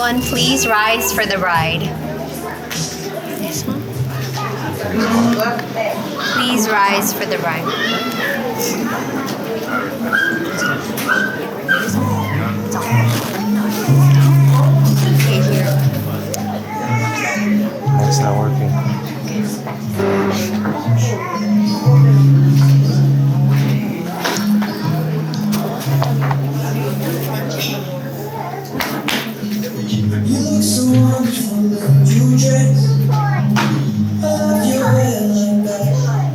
everyone please rise for the bride? Please rise for the bride. Okay, here. It's not working. You look so wonderful in your new dress. I love your hair like that.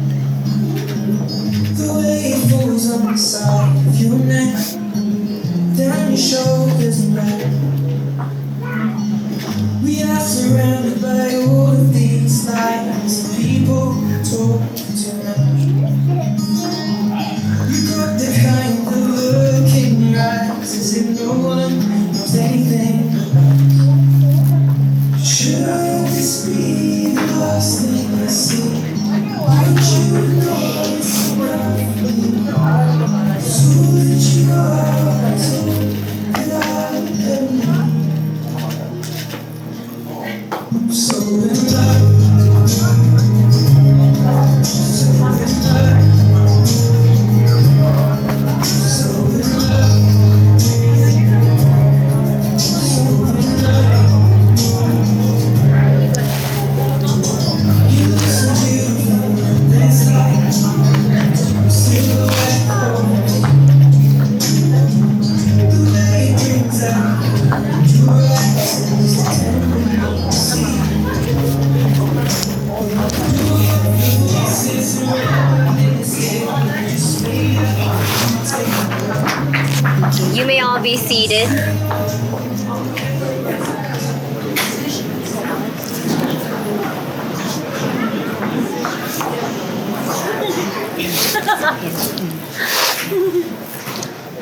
The way it falls on the side of your neck, down your shoulders and back. We are surrounded by all of these lights and people talk too much. You got the kind of look in your eyes as if no one knows anything. Should this be the last thing I see? Would you know it's enough? So that you go out without me. So in love, so in love, so in You may all be seated.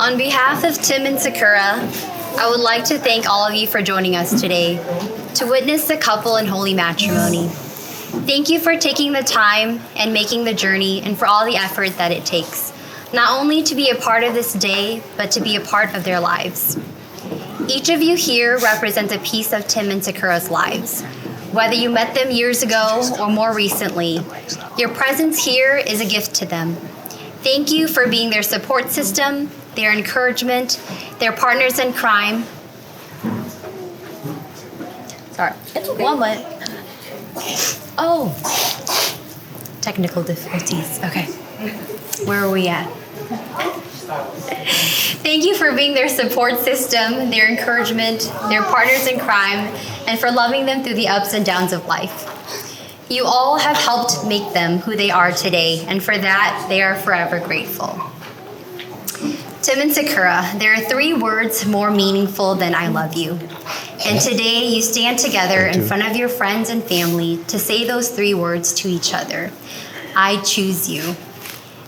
On behalf of Tim and Sakura, I would like to thank all of you for joining us today to witness the couple in holy matrimony. Thank you for taking the time and making the journey and for all the effort that it takes, not only to be a part of this day, but to be a part of their lives. Each of you here represents a piece of Tim and Sakura's lives. Whether you met them years ago or more recently, your presence here is a gift to them. Thank you for being their support system, their encouragement, their partners in crime. Sorry, it's okay. 1 minute. Oh, technical difficulties. Okay, where are we at? Thank you for being their support system, their encouragement, their partners in crime, and for loving them through the ups and downs of life. You all have helped make them who they are today, and for that, they are forever grateful. Tim and Sakura, there are 3 words more meaningful than I love you. And today you stand together in front of your friends and family to say those 3 words to each other. I choose you.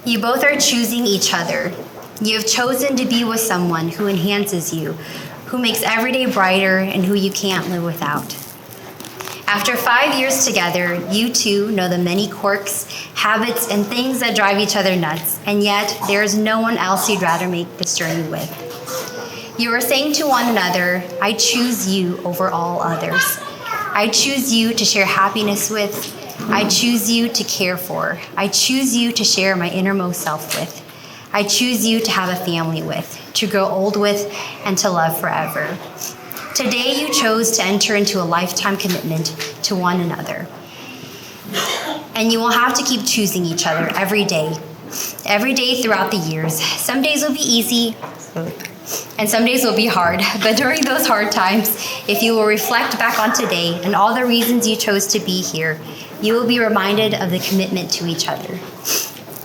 You both are choosing each other. You have chosen to be with someone who enhances you, who makes every day brighter, and who you can't live without. After 5 years together, you two know the many quirks, habits, and things that drive each other nuts, and yet there is no one else you'd rather make this journey with. You are saying to one another, I choose you over all others. I choose you to share happiness with. I choose you to care for. I choose you to share my innermost self with. I choose you to have a family with, to grow old with, and to love forever. Today you chose to enter into a lifetime commitment to one another. And you will have to keep choosing each other every day throughout the years. Some days will be easy, and some days will be hard. But during those hard times, if you will reflect back on today and all the reasons you chose to be here, you will be reminded of the commitment to each other.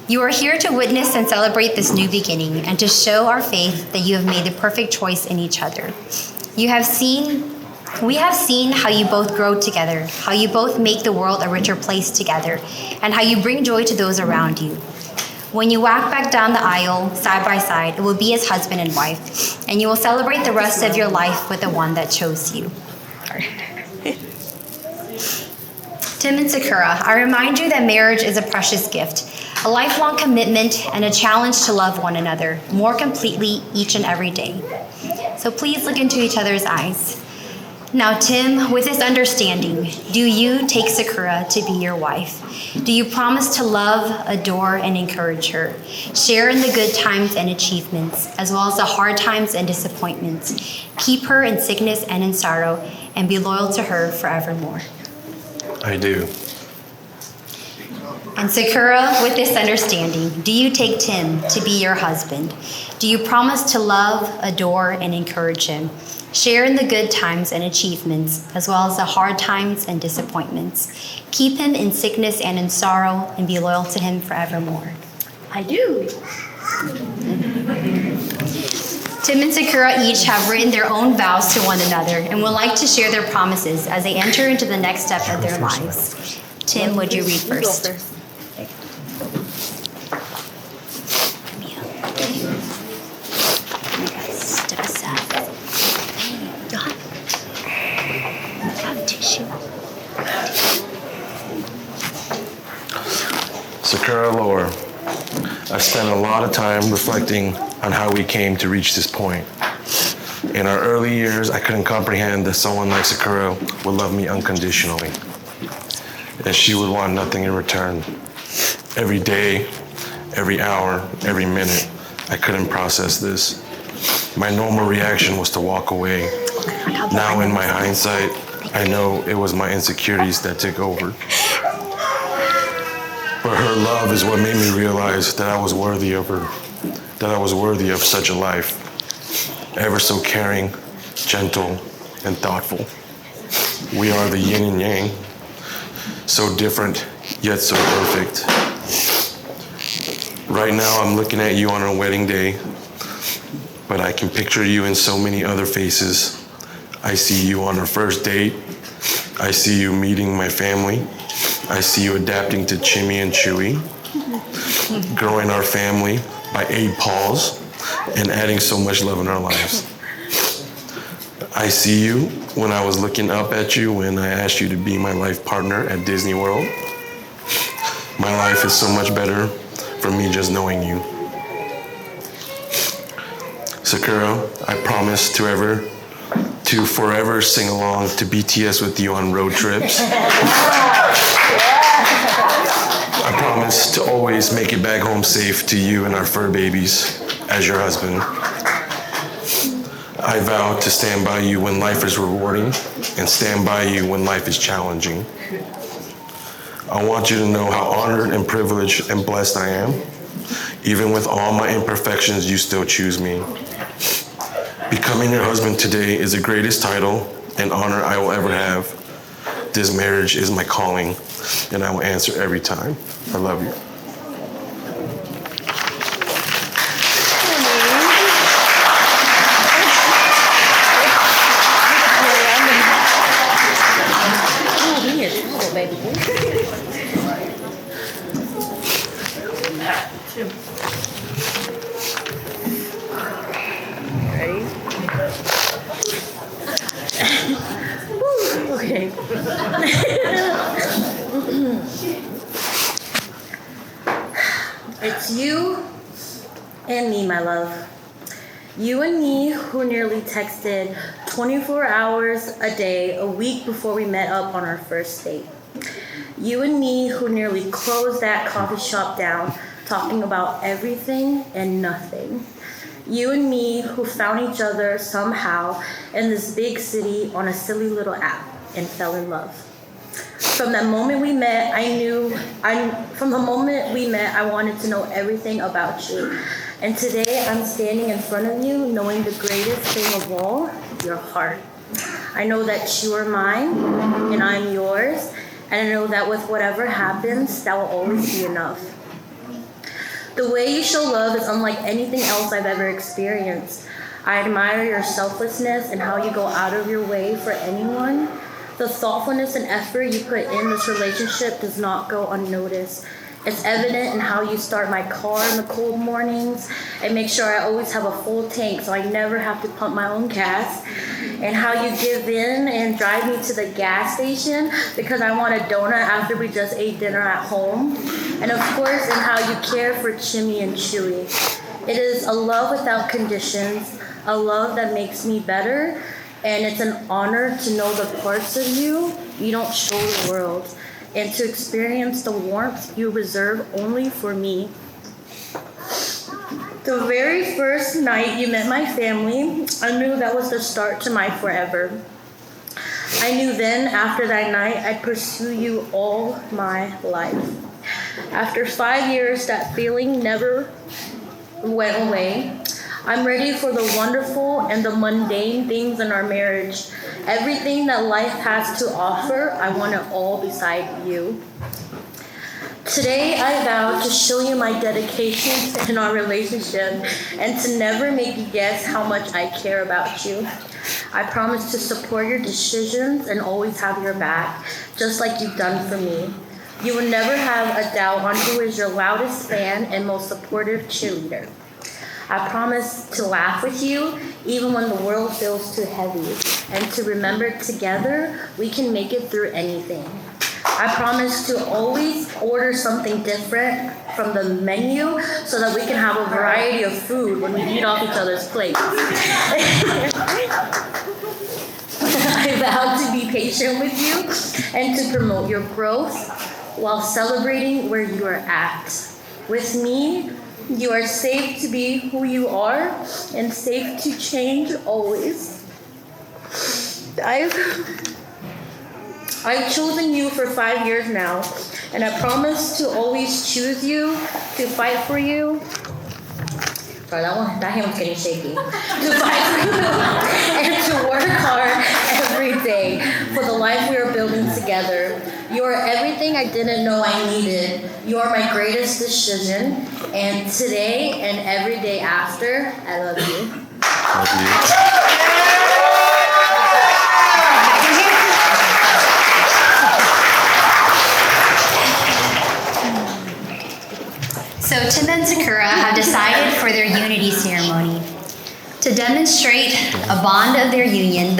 You are here to witness and celebrate this new beginning and to show our faith that you have made the perfect choice in each other. We have seen how you both grow together, how you both make the world a richer place together, and how you bring joy to those around you. When you walk back down the aisle, side by side, it will be as husband and wife, and you will celebrate the rest of your life with the one that chose you. Tim and Sakura, I remind you that marriage is a precious gift, a lifelong commitment, and a challenge to love one another more completely each and every day. So please look into each other's eyes. Now, Tim, with this understanding, do you take Sakura to be your wife? Do you promise to love, adore, and encourage her? Share in the good times and achievements, as well as the hard times and disappointments. Keep her in sickness and in sorrow, and be loyal to her forevermore. I do. And Sakura, with this understanding, do you take Tim to be your husband? Do you promise to love, adore, and encourage him? Share in the good times and achievements, as well as the hard times and disappointments. Keep him in sickness and in sorrow, and be loyal to him forevermore. I do. Tim and Sakura each have written their own vows to one another and would like to share their promises as they enter into the next step of their lives. Tim, would you read You go first? first. Step aside. Have tissue. Sakura Lore, I've spent a lot of time reflecting on how we came to reach this point. In our early years, I couldn't comprehend that someone like Sakura would love me unconditionally, and she would want nothing in return. Every day, every hour, every minute, I couldn't process this. My normal reaction was to walk away. Now, in my hindsight, I know it was my insecurities that took over. But her love is what made me realize that I was worthy of her, that I was worthy of such a life. Ever so caring, gentle, and thoughtful. We are the yin and yang, so different, yet so perfect. Right now, I'm looking at you on our wedding day, but I can picture you in so many other faces. I see you on our first date. I see you meeting my family. I see you adapting to Chimmy and Chewy, growing our family by 8 paws, and adding so much love in our lives. I see you when I was looking up at you when I asked you to be my life partner at Disney World. My life is so much better for me just knowing you. Sakura, I promise to forever sing along to BTS with you on road trips. I promise to always make it back home safe to you and our fur babies as your husband. I vow to stand by you when life is rewarding and stand by you when life is challenging. I want you to know how honored and privileged and blessed I am. Even with all my imperfections, you still choose me. Becoming your husband today is the greatest title and honor I will ever have. This marriage is my calling, and I will answer every time. I love you. Oh, we in trouble, baby. Ready? Woo, okay. It's you and me, my love. You and me who nearly texted 24 hours a day a week before we met up on our first date. You and me who nearly closed that coffee shop down talking about everything and nothing. You and me who found each other somehow in this big city on a silly little app and fell in love. From the moment we met, I wanted to know everything about you. And today I'm standing in front of you knowing the greatest thing of all, your heart. I know that you are mine and I'm yours. And I know that with whatever happens, that will always be enough. The way you show love is unlike anything else I've ever experienced. I admire your selflessness and how you go out of your way for anyone. The thoughtfulness and effort you put in this relationship does not go unnoticed. It's evident in how you start my car in the cold mornings and make sure I always have a full tank so I never have to pump my own gas. And how you give in and drive me to the gas station because I want a donut after we just ate dinner at home. And of course, in how you care for Chimmy and Chewy. It is a love without conditions, a love that makes me better, And it's an honor to know the parts of you you don't show the world, and to experience the warmth you reserve only for me. The very first night you met my family, I knew that was the start to my forever. I knew then, after that night, I'd pursue you all my life. After 5 years, that feeling never went away. I'm ready for the wonderful and the mundane things in our marriage. Everything that life has to offer, I want it all beside you. Today, I vow to show you my dedication in our relationship and to never make you guess how much I care about you. I promise to support your decisions and always have your back, just like you've done for me. You will never have a doubt on who is your loudest fan and most supportive cheerleader. I promise to laugh with you even when the world feels too heavy, and to remember together we can make it through anything. I promise to always order something different from the menu so that we can have a variety of food when we eat off each other's plates. I vow to be patient with you and to promote your growth while celebrating where you are at. With me, you are safe to be who you are and safe to change always. I've chosen you for 5 years now, and I promise to always choose you, to fight for you. Sorry, that hand was getting shaky. To fight for you and to work hard every day for the life we are building together. You are everything I didn't know I needed. You are my greatest decision, and today and every day after, I love you. Love you. So Tim and Sakura have decided for their unity ceremony to demonstrate the bond of their union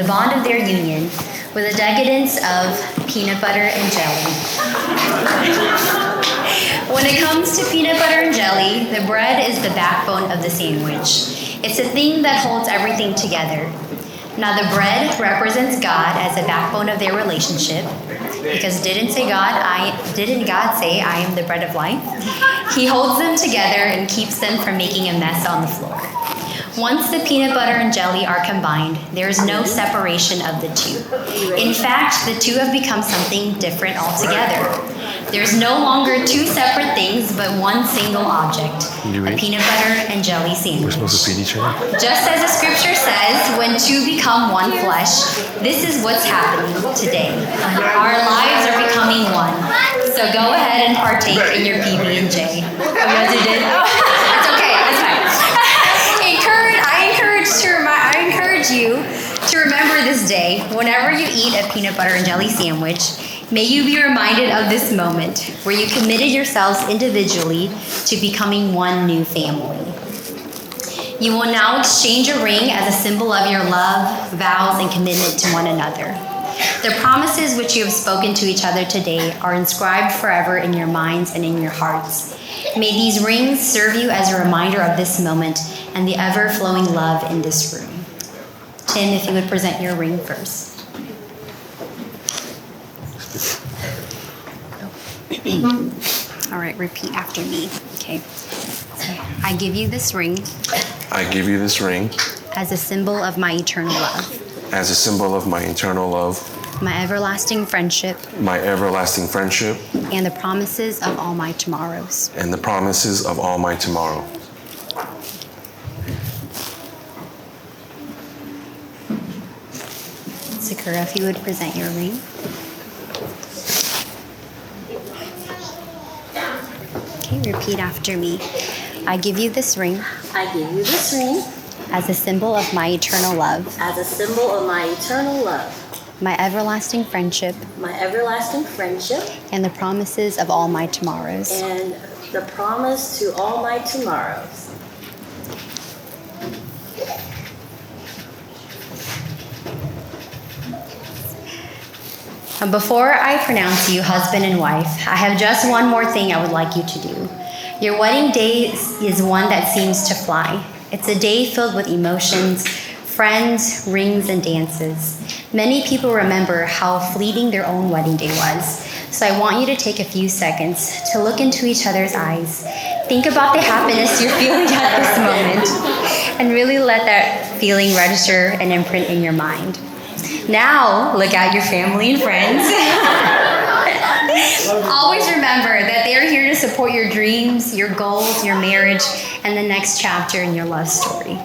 with a decadence of peanut butter and jelly. When it comes to peanut butter and jelly, the bread is the backbone of the sandwich. It's the thing that holds everything together. Now the bread represents God as the backbone of their relationship, because didn't God say I am the bread of life? He holds them together and keeps them from making a mess on the floor. Once the peanut butter and jelly are combined, there is no separation of the two. In fact, the two have become something different altogether. There's no longer two separate things, but one single object, a peanut butter and jelly sandwich. We're supposed to feed each other? Just as the scripture says, when two become one flesh, this is what's happening today. Our lives are becoming one. So go ahead and partake in your PB&J. Oh, yes, you did? It's okay, that's fine. I encourage you to remember this day. Whenever you eat a peanut butter and jelly sandwich, may you be reminded of this moment where you committed yourselves individually to becoming one new family. You will now exchange a ring as a symbol of your love, vows, and commitment to one another. The promises which you have spoken to each other today are inscribed forever in your minds and in your hearts. May these rings serve you as a reminder of this moment and the ever-flowing love in this room. Tim, if you would present your ring first. All right, repeat after me. Okay. So, I give you this ring. I give you this ring. As a symbol of my eternal love. As a symbol of my eternal love. My everlasting friendship. My everlasting friendship. And the promises of all my tomorrows. And the promises of all my tomorrow. Sakura, if you would present your ring. Okay, repeat after me. I give you this ring. I give you this ring. As a symbol of my eternal love. As a symbol of my eternal love. My everlasting friendship. My everlasting friendship. And the promises of all my tomorrows. And the promise to all my tomorrows. Before I pronounce you husband and wife, I have just one more thing I would like you to do. Your wedding day is one that seems to fly. It's a day filled with emotions, friends, rings, and dances. Many people remember how fleeting their own wedding day was. So I want you to take a few seconds to look into each other's eyes. Think about the happiness you're feeling at this moment, and really let that feeling register and imprint in your mind. Now, look at your family and friends. Always remember that they are here to support your dreams, your goals, your marriage, and the next chapter in your love story.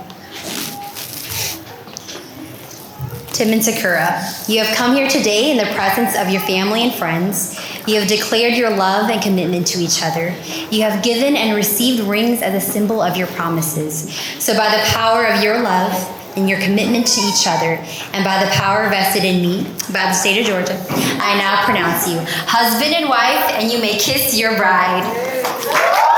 Tim and Sakura, you have come here today in the presence of your family and friends. You have declared your love and commitment to each other. You have given and received rings as a symbol of your promises. So by the power of your love and your commitment to each other, and by the power vested in me by the state of Georgia, I now pronounce you husband and wife, and you may kiss your bride.